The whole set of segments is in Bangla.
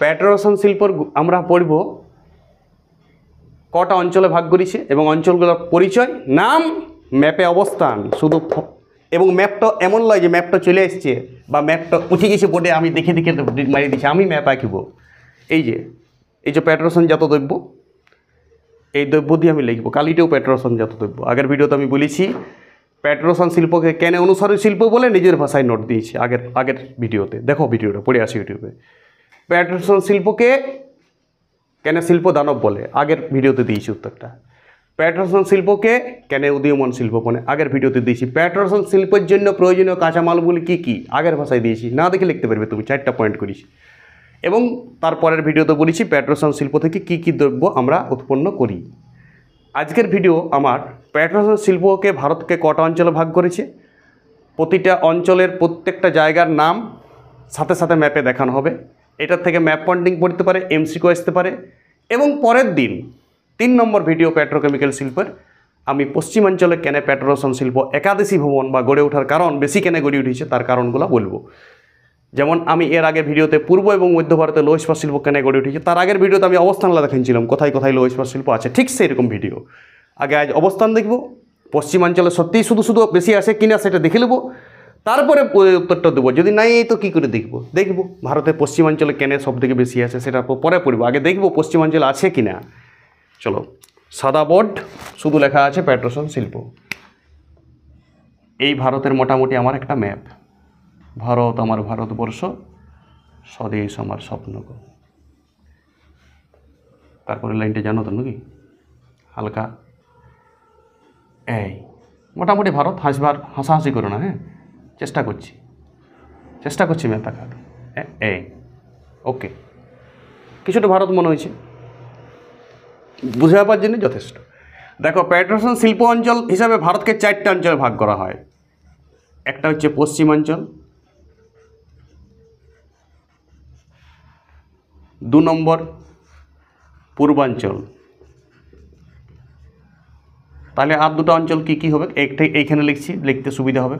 পেট্রোরসায়ন শিল্পর আমরা পড়ব কটা অঞ্চলে ভাগ করেছে এবং অঞ্চলগুলোর পরিচয়, নাম, ম্যাপে অবস্থান, শুধু এবং ম্যাপটা এমন নয় যে ম্যাপটা চলে এসছে বা ম্যাপটা উঠে গেছে বোর্ডে আমি দেখে দেখে মারিয়ে দিচ্ছি, আমি ম্যাপ আঁকিব। এই যে পেট্রোরসায়ন জাত দ্রব্য, এই দ্রব্য দিয়ে আমি লিখব। কালিটাও পেট্রোরসায়ন জাত দ্রব্য। আগের ভিডিওতে আমি বলেছি পেট্রোরসায়ন শিল্পকে কেন অনুসারী শিল্প বলে নিজের ভাষায় নোট দিয়েছি আগের ভিডিওতে। দেখো ভিডিওটা পড়ে আসি ইউটিউবে। পেট্রোরসায়ন শিল্পকে কেন শিল্প দানব বলে, আগের ভিডিওতে দিয়েছি উত্তরটা। পেট্রোরসায়ন শিল্পকে কেন উদীয়মান শিল্প বলে, আগের ভিডিওতে দিয়েছি। পেট্রোরসায়ন শিল্পের জন্য প্রয়োজনীয় কাঁচামালগুলি কী কী, আগের ভাষায় দিয়েছি, না দেখে লিখতে পারবে তুমি, 4টা পয়েন্ট করেছি। এবং তারপরের ভিডিওতে বলেছি পেট্রোরসায়ন শিল্প থেকে কী কী দ্রব্য আমরা উৎপন্ন করি। আজকের ভিডিও আমার পেট্রোরসায়ন শিল্পকে ভারতকে কটা অঞ্চলে ভাগ করেছে, প্রতিটা অঞ্চলের প্রত্যেকটা জায়গার নাম সাথে সাথে ম্যাপে দেখানো হবে। এটার থেকে ম্যাপ পয়েন্টিং পড়তে পারে, এমসিকিউ আসতে পারে। এবং পরের দিন 3 নম্বর ভিডিও পেট্রোকেমিক্যাল শিল্পের আমি পশ্চিমাঞ্চলে কেন পেট্রোরসায়ন শিল্প একাদশী ভবন বা গড়ে ওঠার কারণ, বেশি কেন গড়ে উঠেছে তার কারণগুলো বলবো। যেমন আমি এর আগের ভিডিওতে পূর্ব এবং মধ্য ভারতে লৌহ ইস্পাত শিল্প কেন গড়ে উঠেছে তার আগের ভিডিওতে আমি অবস্থানগুলো দেখাচ্ছিলাম কোথায় কোথায় লৌহ ইস্পাত শিল্প আছে, ঠিক সেরকম ভিডিও। আগে আজ অবস্থান দেখব, পশ্চিমাঞ্চলে সত্যিই শুধু শুধু বেশি আসে কিনা সেটা দেখে নেবো, তারপরে উত্তরটা দেবো। যদি নাই তো কী করে দেখব ভারতের পশ্চিমাঞ্চলে কেন সব থেকে বেশি আছে সেটা পরে পড়বো। আগে দেখব পশ্চিমাঞ্চলে আছে কিনা। চলো, সাদা বোর্ড, শুধু লেখা আছে পেট্রোরসায়ন শিল্প। এই ভারতের মোটামুটি আমার একটা ম্যাপ। ভারত আমার ভারতবর্ষ, স্বদেশ আমার স্বপ্ন। তারপরে লাইনটা জানো তো নাকি হালকা, এই মোটামুটি ভারত। হাসাহাসি করো না, হ্যাঁ, চেষ্টা করছি ম্যাপ আঁকার। এই ওকে, কিছুটা ভারত মনে হয়েছে, বুঝে যাবার জন্য যথেষ্ট। দেখো, পেট্রোরসায়ন শিল্প অঞ্চল হিসাবে ভারতকে 4টা অঞ্চলে ভাগ করা হয়। একটা হচ্ছে পশ্চিমাঞ্চল, 2 নম্বর পূর্বাঞ্চল। তাহলে আর 2টা অঞ্চল কী কী হবে, এইখানে লিখছি, লিখতে সুবিধা হবে।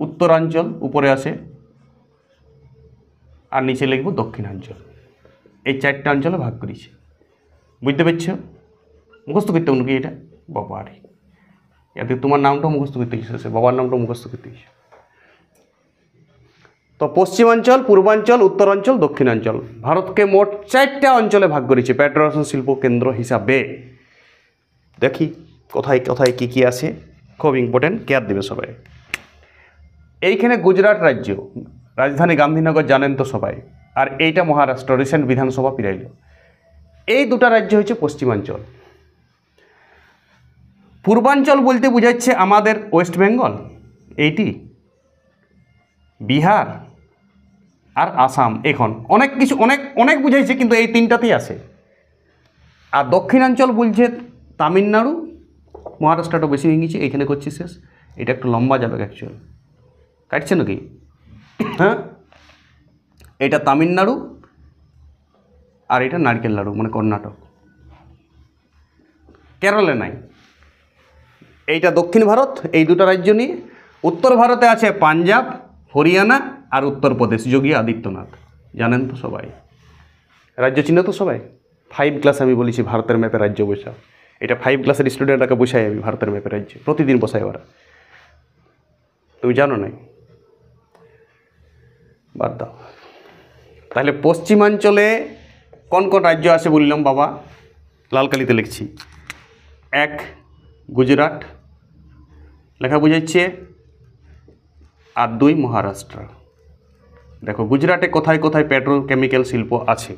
উত্তরাঞ্চল উপরে আসে আর নিচে লিখব দক্ষিণাঞ্চল। এই 4টা অঞ্চলে ভাগ করেছি, বুঝতে পারছো? মুখস্থ করতে নাকি এটা? বাবার এতে তোমার নামটাও মুখস্থ করতে গেছে, বাবার নামটাও মুখস্থ করতে গেছে। তো পশ্চিমাঞ্চল, পূর্বাঞ্চল, উত্তরাঞ্চল, দক্ষিণাঞ্চল, ভারতকে মোট 4টা অঞ্চলে ভাগ করেছে পেট্রোরসায়ন শিল্প কেন্দ্র হিসাবে। দেখি কোথায় কোথায় কী কী আছে, খুব ইম্পর্টেন্ট, কেয়ার দেবে সবাই। এইখানে গুজরাট রাজ্য, রাজধানী গান্ধীনগর জানেন তো সবাই, আর এইটা মহারাষ্ট্র, রিসেন্ট বিধানসভা পিরাইল। এই 2টা রাজ্য হচ্ছে পশ্চিমাঞ্চল। পূর্বাঞ্চল বলতে বোঝাচ্ছে আমাদের ওয়েস্ট বেঙ্গল, এইটি বিহার আর আসাম। এখন অনেক কিছু অনেক বুঝাইছে, কিন্তু এই 3টাতেই আছে। আর দক্ষিণাঞ্চল বলছে তামিলনাড়ু, মহারাষ্ট্রটা বেশি হয়ে গেছে, এইখানে করছি শেষ। এটা একটু লম্বা যাবে অ্যাকচুয়াল, কাটছে নাকি? হ্যাঁ, এটা তামিলনাড়ু আর এটা নারকেল নাড়ু, মানে কর্ণাটক। কেরলে নাই। এইটা দক্ষিণ ভারত, এই 2টা রাজ্য নিয়ে। উত্তর ভারতে আছে পাঞ্জাব, হরিয়ানা আর উত্তরপ্রদেশ, যোগী আদিত্যনাথ, জানেন তো সবাই। রাজ্য চিহ্ন তো সবাই। 5 ক্লাস আমি বলেছি ভারতের ম্যাপে রাজ্য বসাও। এটা 5 ক্লাসের স্টুডেন্টটাকে বসাই আমি ভারতের ম্যাপে রাজ্য, প্রতিদিন বসাই ওরা। তুমি জানো নাই? বাদ দাও। তাহলে পশ্চিমাঞ্চলে কোন কোন রাজ্য আছে বললাম বাবা, লালকালিতে লিখছি। 1 গুজরাট, লেখা বুঝাচ্ছে, আর 2 মহারাষ্ট্র। দেখো গুজরাটে কোথায় কোথায় পেট্রোকেমিক্যাল শিল্প আছে।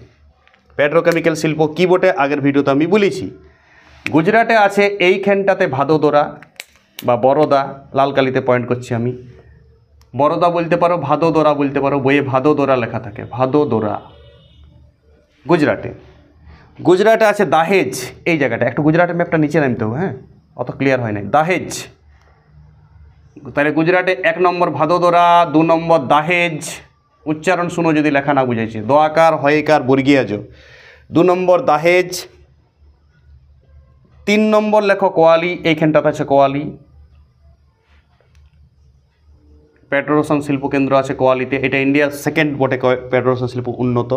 পেট্রোকেমিক্যাল শিল্প কী বটে আগের ভিডিওতে আমি বলেছি। গুজরাটে আছে এইখানটাতে ভাদোদরা বা বরোদা, লালকালিতে পয়েন্ট করছি আমি। বরোদা বলতে পারো, ভাদোদরা বলতে পারো, বইয়ে ভাদোদরা লেখা থাকে, ভাদোদরা গুজরাটে আছে দাহেজ, এই জায়গাটা। একটু গুজরাটের ম্যাপটা নিচে নামতে হবে, হ্যাঁ, অত ক্লিয়ার হয় নাই। দাহেজ, তাহলে গুজরাটে 1 নম্বর ভাদোদরা, 2 নম্বর দাহেজ। উচ্চারণ শুনো যদি লেখা না বুঝাইছে, দোয়াকার হয়েকার বর্গিয়াজ। 2 নম্বর দাহেজ, 3 নম্বর লেখো কোয়ালি, এইখানটাতে আছে কোয়ালি। পেট্রোরসায়ন শিল্প কেন্দ্র আছে কোয়ালিতে, এটা ইন্ডিয়ার 2nd বটে পেট্রোরসায়ন শিল্প উন্নত।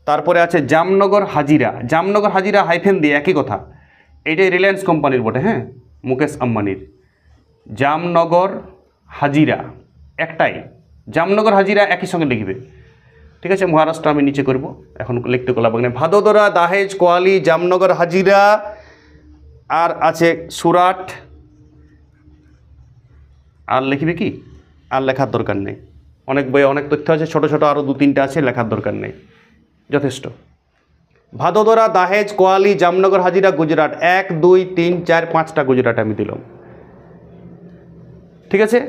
তারপরে আছে জামনগর হাজিরা। জামনগর হাজিরা হাইফেন দিয়ে একই কথা, এইটাই রিলায়েন্স কোম্পানির বটে, হ্যাঁ, মুকেশ আম্বানির। জামনগর হাজিরা একটাই, জামনগর হাজিরা একই সঙ্গে লিখবে, ঠিক আছে। মহারাষ্ট্র আমি নিচে করব, এখন লিখতে করলাম ভাদোদরা, দাহেজ, কোয়ালি, জামনগর হাজিরা, আর আছে সুরাট। আর লিখবে কি? আর লেখার দরকার নেই, অনেক বইয়ে অনেক তথ্য আছে, ছোট ছোট আরও 2-3টা আছে, লেখার দরকার নেই, যথেষ্ট। ভাদোদরা, দাহেজ, কোয়ালি, জামনগর হাজিরা, গুজরাট। 1, 2, 3, 4, 5টা গুজরাট আমি দিলাম, ঠিক আছে।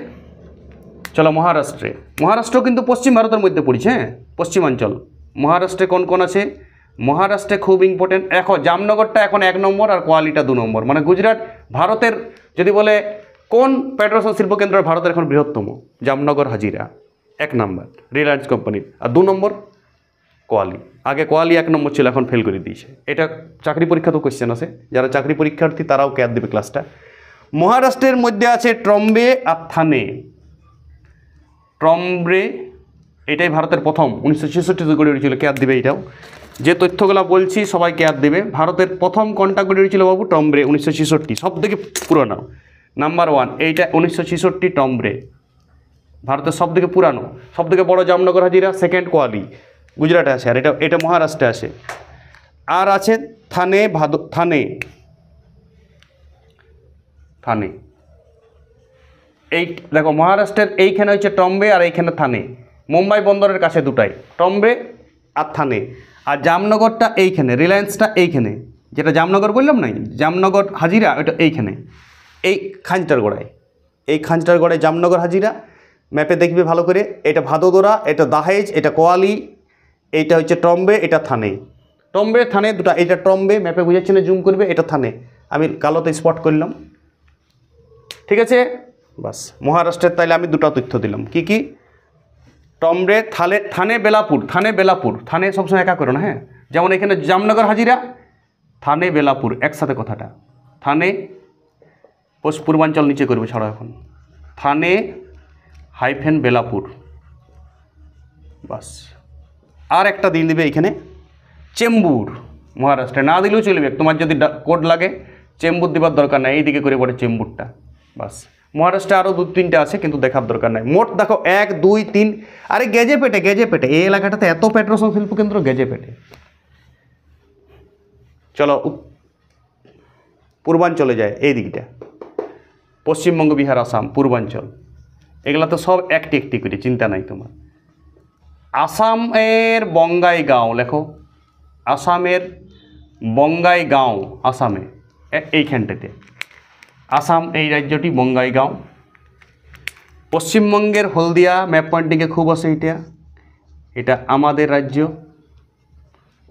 চলো মহারাষ্ট্রে। মহারাষ্ট্র কিন্তু পশ্চিম ভারতের মধ্যে পড়ছে, হ্যাঁ, পশ্চিমাঞ্চল। মহারাষ্ট্রে কোন কোন আছে? মহারাষ্ট্রে খুব ইম্পর্টেন্ট, এখন জামনগরটা এখন 1 নম্বর আর কোয়ালিটা 2 নম্বর। মানে গুজরাট ভারতের, যদি বলে কোন পেট্রোলিয়াম শিল্পকেন্দ্র ভারতের এখন বৃহত্তম, জামনগর হাজিরা 1 নম্বর রিলায়েন্স কোম্পানির, আর 2 নম্বর কোয়ালি। আগে কোয়ালি 1 নম্বর ছিল, এখন ফেল করে দিয়েছে। এটা চাকরি পরীক্ষা তো কোয়েশ্চেন আছে, যারা চাকরি পরীক্ষার্থী তারাও কেয়ার দেবে ক্লাসটা। মহারাষ্ট্রের মধ্যে আছে ট্রম্বে আর থানে। ট্রম্বে এটাই ভারতের প্রথম, 1966 গড়ে উঠেছিল, কেয়ার দেবে। এটাও যে তথ্যগুলো বলছি সবাই কেয়ার দেবে। ভারতের প্রথম কোনটা গড়ে উঠেছিল বাবু? ট্রম্বে, 1966, সব থেকে পুরানো, নাম্বার 1 এইটা 1966 ট্রম্বে, ভারতের সব থেকে পুরানো। সব থেকে বড় জামনগর হাজিরা, সেকেন্ড কোয়ালি, গুজরাটে আছে। আর এটা মহারাষ্ট্রে আছে। আর আছে থানে, থানে থানে এই দেখো, মহারাষ্ট্রের এইখানে হচ্ছে ট্রম্বে আর এইখানে থানে, মুম্বাই বন্দরের কাছে দুটাই, ট্রম্বে আর থানে। আর জামনগরটা এইখানে, রিলায়েন্সটা এইখানে, যেটা জামনগর বললাম নাই, জামনগর হাজিরা ওইটা এইখানে, এই খাঁজটার গোড়ায়, এই খাঁজটার গোড়ায় জামনগর হাজিরা। ম্যাপে দেখবে ভালো করে, এটা ভাদোদরা, এটা দাহেজ, এটা কোয়ালি, এইটা হচ্ছে ট্রম্বে, এটা থানে। ট্রম্বে থানে দুটা, এটা ট্রম্বে, ম্যাপে বুঝাচ্ছে না, জুম করবে, এটা থানে, আমি কালোতে স্পট করলাম, ঠিক আছে। বাস, মহারাষ্ট্রের তাইলে আমি 2টা তথ্য দিলাম, কি কি? ট্রম্বে, থানে, বেলাপুর। থানে, বেলাপুর, থানে সবসময় একা করো না, হ্যাঁ, যেমন এখানে জামনগর হাজিরা, থানে, বেলাপুর একসাথে কথাটা। থানে পূর্বাঞ্চল নিচে করবে, ছাড়ো এখন, থানে হাইফেন বেলাপুর, বাস। আর একটা দিন দিবে এইখানে চেম্বুর, মহারাষ্ট্রে না দিলেও চলবে, তোমার যদি কোড লাগে চেম্বুর দেবার দরকার নাই, এইদিকে করে পড়ে চেম্বুরটা, বাস। মহারাষ্ট্রে আরও 2-3টা আছে, কিন্তু দেখার দরকার নাই। মোট দেখো 1, 2, 3, আরে গেজেপেটে, গেজেপেটে এই এলাকাটাতে এত পেট্রোলিয়াম শিল্পকেন্দ্র, গেজেপেটে। চলো পূর্বাঞ্চলে যায়, এই দিকটা পশ্চিমবঙ্গ, বিহার, আসাম, পূর্বাঞ্চল, এগুলা তো সব একটি একটি করে, চিন্তা নাই তোমার। আসামের বঙ্গাইগাঁও লেখো, আসামের বঙ্গাইগাঁও, আসামে এইখানটাতে, আসাম এই রাজ্যটি বঙ্গাইগাঁও। পশ্চিমবঙ্গের হলদিয়া, ম্যাপ পয়েন্টিংয়ে খুব আছে, এটা আমাদের রাজ্য।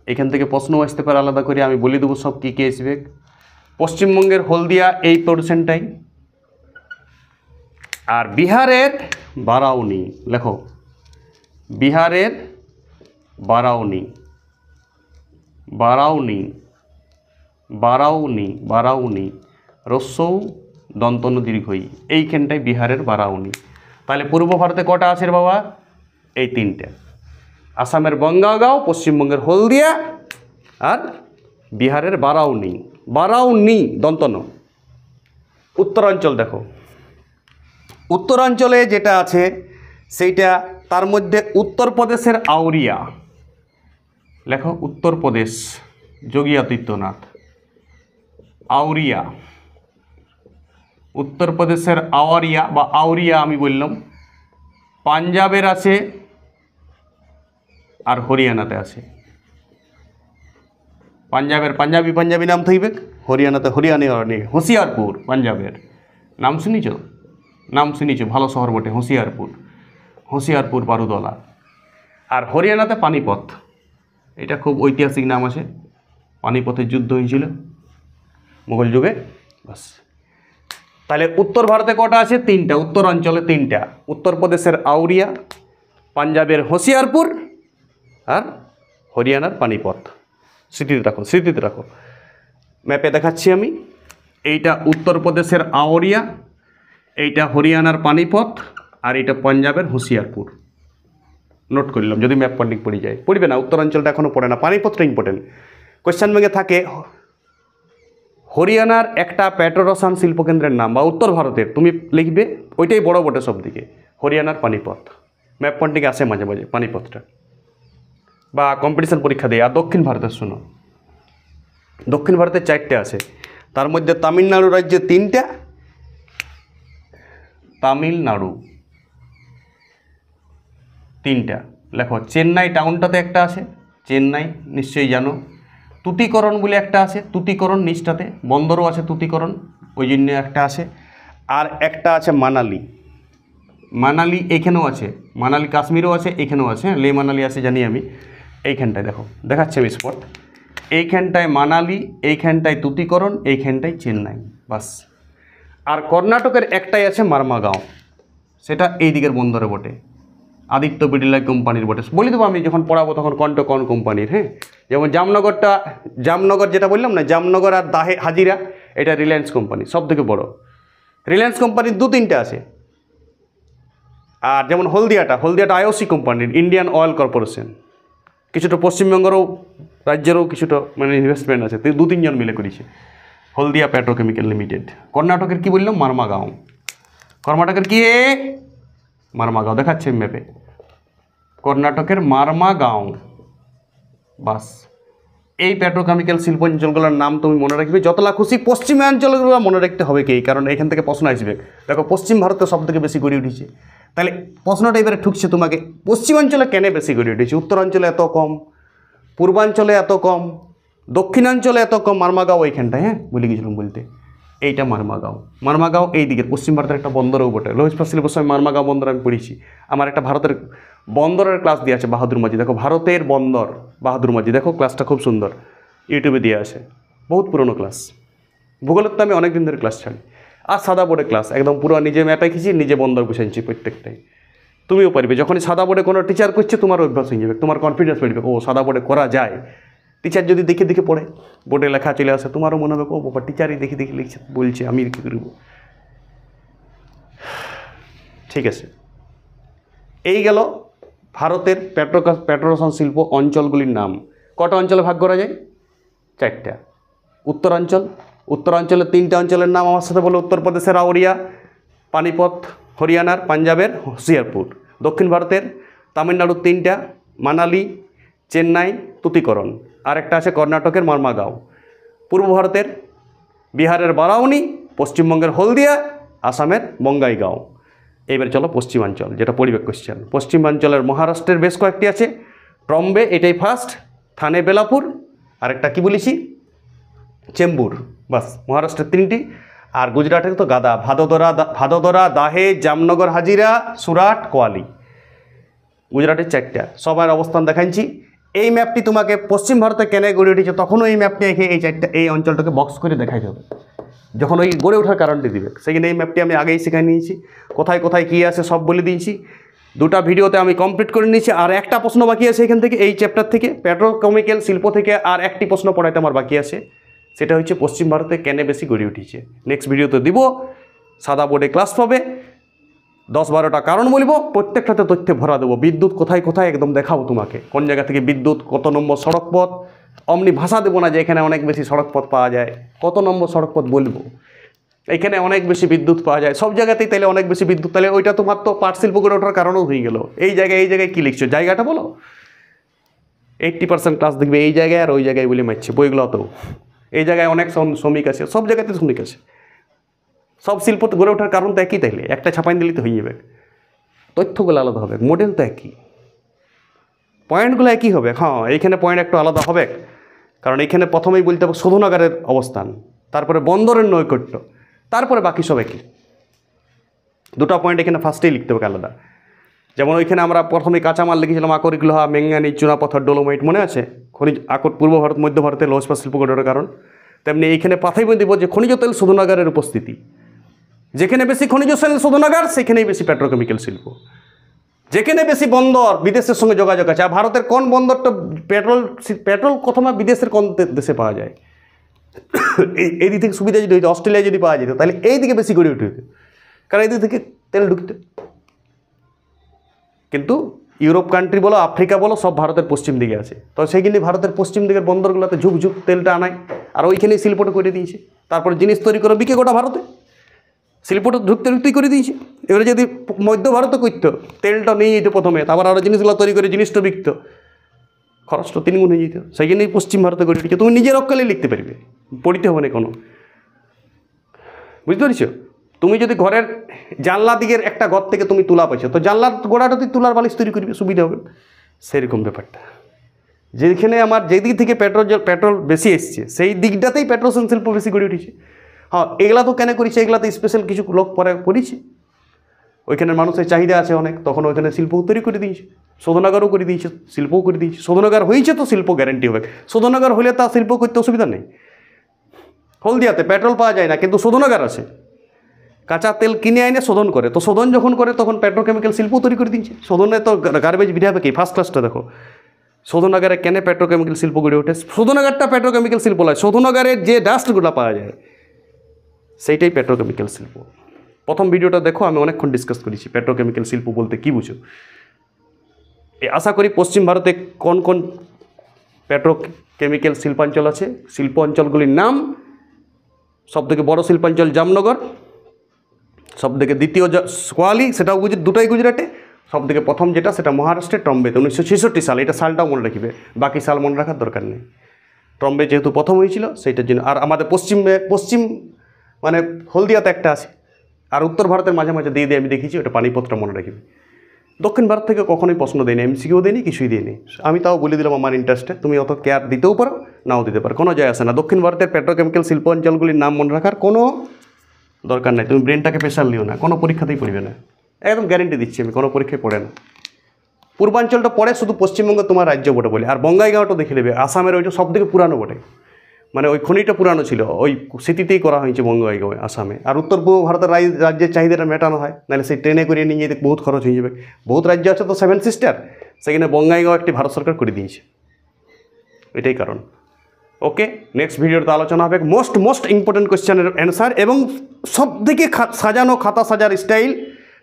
এখান থেকে প্রশ্ন আসতে পারে আলাদা করে, আমি বলে দেবো সব কী কী আসবে। পশ্চিমবঙ্গের হলদিয়া এই পোর্শনটাই। আর বিহারের বারাউনি লেখো, বিহারের বারাউনি, বারাউনি, বারাউনি, বারাউনি, রস্যৌ দন্তন্য দীর্ঘই, এইখানটায় বিহারের বারাউনি। তাহলে পূর্ব ভারতে কটা আছে বাবা? এই 3টে, আসামের বঙ্গাইগাঁও, পশ্চিমবঙ্গের হলদিয়া, আর বিহারের বারাউনি, বারাউনি দন্তন্য। উত্তরাঞ্চল দেখো, উত্তরাঞ্চলে যেটা আছে সেইটা, তার মধ্যে উত্তরপ্রদেশের আউরিয়া লেখো, উত্তরপ্রদেশ, যোগী আদিত্যনাথ, আউরিয়া, উত্তরপ্রদেশের আওয়ারিয়া বা আউরিয়া আমি বললাম। পাঞ্জাবের আছে আর হরিয়ানাতে আছে। পাঞ্জাবের পাঞ্জাবি নাম থাকবে, হরিয়ানাতে হরিয়ানি। হুঁশিয়ারপুর পাঞ্জাবের নাম শুনিছ? নাম শুনিছ, ভালো শহর বটে হুঁশিয়ারপুর, হুঁশিয়ারপুর বারুদলা। আর হরিয়ানাতে পানিপথ, এটা খুব ঐতিহাসিক নাম আছে, পানিপথের যুদ্ধ হয়েছিল মুঘল যুগে, বাস। তাহলে উত্তর ভারতে কটা আছে? 3টা, উত্তরাঞ্চলে 3টা, উত্তরপ্রদেশের আউরিয়া, পাঞ্জাবের হুঁশিয়ারপুর, আর হরিয়ানার পানিপথ। স্মৃতিতে রাখো, স্মৃতিতে রাখো। ম্যাপে দেখাচ্ছি আমি, এইটা উত্তরপ্রদেশের আউরিয়া, এইটা হরিয়ানার পানিপথ, আর এটা পাঞ্জাবের হুঁশিয়ারপুর। নোট করলাম, যদি ম্যাপ পয়েন্টিং পড়ে যায়। পড়বে না, উত্তরাঞ্চলটা এখনও পড়ে না, পানিপথটা ইম্পর্টেন্ট। কোয়েশ্চেন ব্যাংকে থাকে হরিয়ানার একটা পেট্রোরসায়ন শিল্পকেন্দ্রের নাম, বা উত্তর ভারতের তুমি লিখবে, ওইটাই বড় বটে সব দিকে, হরিয়ানার পানিপথ। ম্যাপ পয়েন্টিংয়ে আসে মাঝে মাঝে পানিপথটা, বা কম্পিটিশন পরীক্ষা দেয়। আর দক্ষিণ ভারতের শোনো, দক্ষিণ ভারতের 4টে আছে, তার মধ্যে তামিলনাড়ু রাজ্যে 3টা, তামিলনাড়ু 3টা লেখো। চেন্নাই টাউনটাতে একটা আছে, চেন্নাই নিশ্চয়ই জানো। তুতিকরণ বলে একটা আছে, তুতিকরণ নিচটাতে, বন্দরও আছে তুতিকরণ, ওই জন্য একটা আছে। আর একটা আছে মানালি, মানালি এইখানেও আছে, মানালি কাশ্মীরও আছে, এইখানেও আছে, লে মানালি আছে জানি আমি। এইখানটায় দেখো দেখাচ্ছে আমি স্পট, এইখানটায় মানালি, এইখানটায় তুতিকরণ, এইখানটায় চেন্নাই, বাস। আর কর্ণাটকের একটাই আছে মারমাগাঁও, সেটা এই দিকের বন্দরে বটে, আদিত্য বিড়লা কোম্পানির বটে। বলে দেবো আমি যখন পড়াবো তখন কোনটা কোন কোম্পানির। হ্যাঁ, যেমন জামনগরটা, জামনগর যেটা বললাম না, জামনগর আর দাহে হাজিরা, এটা রিলায়েন্স কোম্পানি, সব থেকে বড়। রিলায়েন্স কোম্পানির 2-3টে আছে। আর যেমন হলদিয়াটা, হলদিয়াটা আইওসি কোম্পানির, ইন্ডিয়ান অয়েল কর্পোরেশন। কিছুটা পশ্চিমবঙ্গেরও রাজ্যেরও কিছুটা মানে ইনভেস্টমেন্ট আছে, 2-3 জন মিলে করেছে, হলদিয়া পেট্রোকেমিক্যাল লিমিটেড। কর্ণাটকের কি বললাম, মারমাগাঁও। কর্ণাটকের কি মারমাগাঁও দেখাচ্ছে ম্যাপে, কর্ণাটকের মারমাগাঁও, বাস। এই পেট্রোকেমিক্যাল শিল্পাঞ্চলগুলোর নাম তুমি মনে রাখবে, যতলা খুশি পশ্চিমাঞ্চলগুলো মনে রাখতে হবে কি, কারণ এখান থেকে প্রশ্ন আসবে। দেখো পশ্চিম ভারতে সব থেকে বেশি গড়ে উঠেছে, তাহলে প্রশ্নটা এবারে ঠুকছে তোমাকে, পশ্চিমাঞ্চলে কেন বেশি গড়ে উঠেছে, উত্তরাঞ্চলে এত কম, পূর্বাঞ্চলে এত কম, দক্ষিণাঞ্চলে এত কম। মারমাগাঁও এইখানটায়, হ্যাঁ ভুলে গেছিলাম বলতে, এইটা মারমাগাঁও। মারমাগাঁও এই দিকের পশ্চিম ভারতের একটা বন্দরও বটে, লোহিত সিলেবাস আমি মারমাগাঁও বন্দর আমি পড়েছি। আমার একটা ভারতের বন্দরের ক্লাস দিয়ে আছে, বাহাদুর মাঝি, দেখো ভারতের বন্দর বাহাদুর মাঝি, দেখো ক্লাসটা খুব সুন্দর, ইউটিউবে দিয়ে আছে, বহুত পুরনো ক্লাস। ভূগোলের তো আমি অনেক দিন ধরে ক্লাস ছাড়ি। আর সাদা বোর্ডে ক্লাস, একদম পুরো নিজে ম্যাপ এঁকেছি, নিজে বন্দর বুঝাইছি প্রত্যেকটাই। তুমিও পারবে, যখনই সাদা বোর্ডে কোনো টিচার করছে তোমার অভ্যাস হয়ে যাবে, তোমার কনফিডেন্স বেড়বে, ও সাদা বোর্ডে করা যায়। টিচার যদি দেখে দেখে পড়ে, বোর্ডে লেখা চলে আসে, তোমারও মনে হবে ও বাবা টিচারই দেখে দেখে লিখছে, বলছে আমি কী করব। ঠিক আছে, এই গেল ভারতের পেট্রোরসায়ন শিল্প অঞ্চলগুলির নাম। কটা অঞ্চলে ভাগ করা যায়? 4টা। উত্তরাঞ্চল, উত্তরাঞ্চলের 3টে অঞ্চলের নাম আমার সাথে বলো, উত্তরপ্রদেশের আওড়িয়া, পানিপথ, হরিয়ানার পাঞ্জাবের হোশিয়ারপুর। দক্ষিণ ভারতের তামিলনাড়ুর 3টা, মানালি, চেন্নাই, তুতিকরণ। আর একটা আছে কর্ণাটকের মারমাগাঁও। পূর্ব ভারতের বিহারের বারাউনি, পশ্চিমবঙ্গের হলদিয়া, আসামের বঙ্গাইগাঁও। এইবার চলো পশ্চিমাঞ্চল, যেটা পরিবেশ কোশ্চেন। পশ্চিমাঞ্চলের মহারাষ্ট্রের বেশ কয়েকটি আছে, ট্রম্বে এটাই ফার্স্ট, থানে বেলাপুর, আর একটা কী বলেছি চেম্বুর, বাস। মহারাষ্ট্রের 3টি। আর গুজরাটের তো গাদা, ভাদোদরা, দাহে, জামনগর হাজিরা, সুরাট, কোয়ালি। গুজরাটের 4টা, সবার অবস্থান দেখাচ্ছি। এই ম্যাপটি তোমাকে পশ্চিম ভারতে কেন গড়ে উঠেছে তখনও এই ম্যাপটি এঁকে এই 4টা এই অঞ্চলটাকে বক্স করে দেখাই হবে, যখন ওই গড়ে ওঠার কারণটি দিবে। সেখানে এই ম্যাপটি আমি আগেই শেখাই নিয়েছি, কোথায় কোথায় কী আছে সব বলে দিয়েছি। 2টা ভিডিওতে আমি কমপ্লিট করে নিয়েছি, আর একটা প্রশ্ন বাকি আছে এখান থেকে, এই চ্যাপ্টার থেকে, পেট্রোকেমিক্যাল শিল্প থেকে আর একটি প্রশ্ন পড়াইতে আমার বাকি আছে, সেটা হচ্ছে পশ্চিম ভারতে কেন বেশি গড়ে উঠেছে। নেক্সট ভিডিওতে দিব, সাদা বোর্ডে ক্লাস পাবে, 10-12টা কারণ বলবো, প্রত্যেকটাতে তথ্যে ভরা দেবো। বিদ্যুৎ কোথায় কোথায় একদম দেখাবো তোমাকে, কোন জায়গা থেকে বিদ্যুৎ, কত নম্বর সড়ক পথ। অমনি ভাষা দেবো না যে এখানে অনেক বেশি সড়ক পথ পাওয়া যায়, কত নম্বর সড়ক পথ বলবো, এখানে অনেক বেশি বিদ্যুৎ পাওয়া যায়, সব জায়গাতেই তাহলে অনেক বেশি বিদ্যুৎ, তাহলে ওইটা তোমার তো পাট শিল্প গড়ে ওঠার কারণও হয়ে গেল। এই জায়গায় কী লিখছো, জায়গাটা বলো। 80% ক্লাস দেখবে এই জায়গায় আর ওই জায়গায় বলে মারছে বইগুলোতেও। এই জায়গায় অনেক শ্রমিক আছে, সব জায়গাতে শ্রমিক আছে, সব শিল্প গড়ে ওঠার কারণ তো একই, তাইলে একটা ছাপাই দিলে তো হয়ে যাবে। তথ্যগুলো আলাদা হবে, মডেল তো একই, পয়েন্টগুলো একই হবে। হ্যাঁ, এইখানে পয়েন্ট একটু আলাদা হবে, কারণ এইখানে প্রথমেই বলতে হবে শোধনাগারের অবস্থান, তারপরে বন্দরের নৈকট্য, তারপরে বাকি সব একই। 2টা পয়েন্ট এখানে ফার্স্টেই লিখতে হবে আলাদা। যেমন ওইখানে আমরা প্রথমে কাঁচামাল লিখেছিলাম আকরিক লোহা, ম্যাঙ্গানিজ, চুনাপাথর, ডোলোমাইট, মনে আছে? খনিজ পূর্ব ভারত, মধ্য ভারতে লৌহ ইস্পাত শিল্প গড়ে ওঠার কারণ। তেমনি এইখানে প্রাথমিক দিব যে খনিজ তেল শোধনাগারের উপস্থিতি, যেখানে বেশি খনিজ তেল শোধনাগার সেখানেই বেশি পেট্রোকেমিক্যাল শিল্প, যেখানে বেশি বন্দর বিদেশের সঙ্গে যোগাযোগ আছে। আর ভারতের কোন বন্দরটা পেট্রোল প্রথমে বিদেশের কোন দেশে পাওয়া যায়, এই দিক থেকে সুবিধা যদি হইতো, অস্ট্রেলিয়া যদি পাওয়া যেত তাহলে এই দিকে বেশি গড়ে উঠে হতো, কারণ এই দিক থেকে তেল ঢুকতো। কিন্তু ইউরোপ কান্ট্রি বলো, আফ্রিকা বলো, সব ভারতের পশ্চিম দিকে আছে। তো সেইখানে ভারতের পশ্চিম দিকের বন্দরগুলোতে ঝুপ ঝুপ তেলটা আনায়, আর ওইখানেই শিল্পটা করে দিয়েছে। তারপর জিনিস তৈরি করে বিকে গোটা ভারতে, শিল্পটা ঢুকতে ঢুকতেই করে দিয়েছে। এবারে যদি মধ্য ভারতে করতো, তেলটা নিয়ে যেত প্রথমে, তারপর আরও জিনিসগুলো তৈরি করে জিনিসটা বিকতো, খরচটা 3 গুণ হয়ে যেত। সেই জন্যই পশ্চিম ভারতে করে দিচ্ছে। তুমি নিজের অক্কালে লিখতে পারবে, পড়িতে হবে না কোনো, বুঝতে পারছো? তুমি যদি ঘরের জানলা দিকের একটা ঘর থেকে তুমি তুলা পাইছো, তো জানলার গোড়াটাতে তুলার বালিশ তৈরি করবে, সুবিধা হবে। সেরকম ব্যাপারটা, যেখানে আমার যেদিক থেকে পেট্রোল বেশি এসছে, সেই দিকটাতেই পেট্রোশন শিল্প বেশি গড়ে উঠেছে। হ্যাঁ, এগুলা তো কেন করেছে, এগুলাতে স্পেশাল কিছু লোক পরে করেছে, ওইখানে মানুষের চাহিদা আছে অনেক, তখন ওইখানে শিল্প তৈরি করে দিয়েছে, শোধনাগারও করে দিয়েছে, শিল্পও করে দিয়েছে। শোধনাগার হয়েছে তো শিল্প গ্যারেন্টি হবে। শোধনাগার হলে তা শিল্প করতে অসুবিধা নেই। হলদিয়াতে পেট্রোল পাওয়া যায় না, কিন্তু শোধনাগার আছে, কাঁচা তেল কিনে আইনে শোধন করে। তো শোধন যখন করে তখন পেট্রোকেমিক্যাল শিল্প তৈরি করে দিচ্ছে। শোধনে তো গার্বেজ বিধাবে কি, ফার্স্ট ক্লাসটা দেখো। শোধনাগারে কেন পেট্রোকেমিক্যাল শিল্প গড়ে ওঠে? শোধনাগারটা পেট্রোকেমিক্যাল শিল্প নয়, শোধনাগারের যে ডাস্টগুলো পাওয়া যায় সেইটাই পেট্রোকেমিক্যাল শিল্প। প্রথম ভিডিওটা দেখো, আমি অনেকক্ষণ ডিসকাস করেছি পেট্রোকেমিক্যাল শিল্প বলতে কী বুঝো। আশা করি পশ্চিম ভারতে কোন কোন পেট্রোকেমিক্যাল শিল্পাঞ্চল আছে, শিল্প অঞ্চলগুলির নাম। সবথেকে বড় শিল্পাঞ্চল জামনগর, সবথেকে দ্বিতীয় কোয়ালি, সেটাও দুটাই গুজরাটে। সবথেকে প্রথম যেটা, সেটা মহারাষ্ট্রের ট্রম্বে, 1966 সাল। এটা সালটাও মনে রাখবে, বাকি সাল মনে রাখার দরকার নেই। ট্রম্বে যেহেতু প্রথম হয়েছিল সেইটার জন্য। আর আমাদের পশ্চিম মানে হলদিয়াতে একটা আছে, আর উত্তর ভারতের মাঝে মাঝে দিয়ে আমি দেখেছি, ওটা পানিপথটা মনে রাখবে। দক্ষিণ ভারত থেকে কখনোই প্রশ্ন দেয়নি, এমসিকিউ দেয়নি, কিছুই দেয়নি। আমি তাও বলে দিলাম আমার ইন্টারেস্টে, তুমি অত কেয়ার দিতেও পারো, নাও দিতে পারো, কোনো যায় আসে না। দক্ষিণ ভারতের পেট্রোকেমিক্যাল শিল্প অঞ্চলগুলির নাম মনে রাখার কোনো দরকার নাই। তুমি ব্রেনটাকে প্রেশার লিও না, কোনো পরীক্ষাতেই পড়বে না, একদম গ্যারেন্টি দিচ্ছি আমি, কোনো পরীক্ষায় পড়ে না। পূর্বাঞ্চলটা পড়ে শুধু পশ্চিমবঙ্গ তোমার রাজ্য বটে বলে। আর বঙ্গাইগাঁওটা দেখে নেবে, আসামের ওইটা সব থেকে পুরানো বটে, মানে ওই খনিটা পুরানো ছিল, ওই স্মৃতিতেই করা হয়েছে বঙ্গাইগাঁওয়ে, আসামে। আর উত্তর পূর্ব ভারতের রাজ্যের চাহিদাটা মেটানো হয়, নাহলে সেই ট্রেনে করে নিয়ে যেতে বহুত খরচ হয়ে যাবে। বহুত রাজ্য আছে তো 7 সিস্টার, সেখানে বঙ্গাইগাঁও একটি ভারত সরকার করে দিয়েছে, এটাই কারণ। ওকে, নেক্সট ভিডিওতে আলোচনা হবে মোস্ট ইম্পর্টেন্ট কোয়েশ্চেনের অ্যান্সার, এবং সব থেকে সাজানো খাতা সাজার স্টাইল,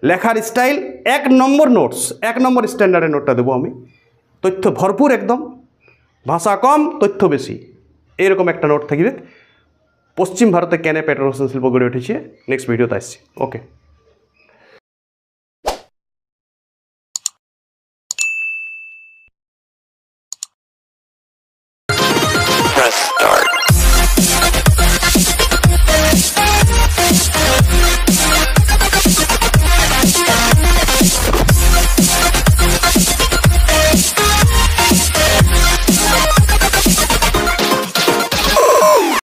লেখার স্টাইল, 1 নম্বর নোটস, 1 নম্বর স্ট্যান্ডার্ডের নোটটা দেবো আমি। তথ্য ভরপুর একদম, ভাষা কম তথ্য বেশি, এরকম একটা নোট থাকবে। পশ্চিম ভারতে কেন পেট্রোকেমিক্যাল শিল্প গড়ে উঠেছে, নেক্সট ভিডিওতে আসছি। ওকে।